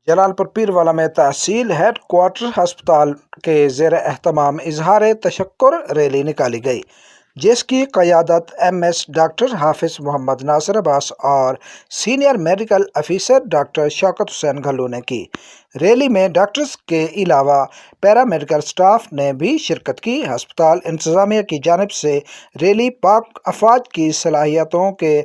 जलालपुर पीरवाला में तहसील head quarter अस्पताल के ज़ेर एहतमाम इजहार तशक्कुर रैली निकाली गई, जिसकी क़यादत MS डॉक्टर हाफिज़ मोहम्मद नासिर अब्बास और सीनियर मेडिकल अफसर डॉक्टर शौकत हुसैन घल्लू ने की। रैली में डॉक्टर्स के अलावा पैरामेडिकल स्टाफ ने भी शिरकत की। अस्पताल इंतज़ामिया की जानिब से रैली पाक अफवाज की सलाहियतों के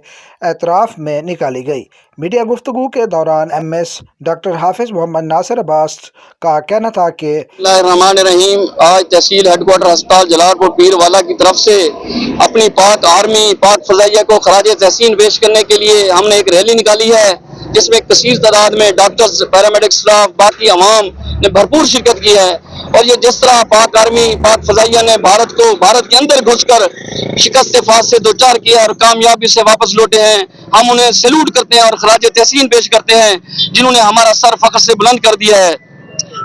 एतराफ़ में निकाली गई। मीडिया गुफ्तगू के दौरान MS डॉक्टर हाफिज़ मोहम्मद नासिर अब्बास का कहना था कि रहीम, आज तहसील हेडक्वार्टर अस्पताल जलालपुर पीरवाला की तरफ से अपनी पाक आर्मी पाक फजाइया को खराज तहसीन पेश करने के लिए हमने एक रैली निकाली है, जिसमें कसीर तादाद में डॉक्टर्स, पैरामेडिक स्टाफ, बाकी अवाम ने भरपूर शिरकत की है। और ये जिस तरह पाक आर्मी पाक फजाइया ने भारत के अंदर घुसकर शिकस्त फास से दो चार किया और कामयाबी से वापस लौटे हैं, हम उन्हें सैल्यूट करते हैं और खराज तहसीन पेश करते हैं, जिन्होंने हमारा सर फख्र से बुलंद कर दिया है।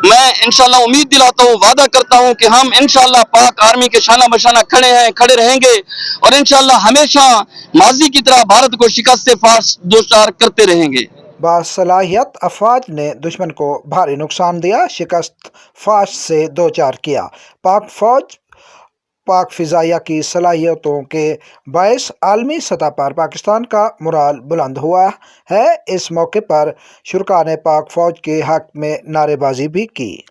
मैं इंशाल्लाह उम्मीद दिलाता हूँ, वादा करता हूँ कि हम इंशाल्लाह पाक आर्मी के शाना बशाना खड़े रहेंगे और इंशाल्लाह हमेशा माजी की तरह भारत को शिकस्त फास दो चार करते रहेंगे। बासलाहियत अफवाज ने दुश्मन को भारी नुकसान दिया, शिकस्त फाश से दो चार किया। पाक फौज पाक फ़िज़ाइया की सलाहियतों के बायस आलमी सतह पर पाकिस्तान का मुराल बुलंद हुआ है। इस मौके पर शुरका ने पाक फ़ौज के हक़ में नारेबाजी भी की।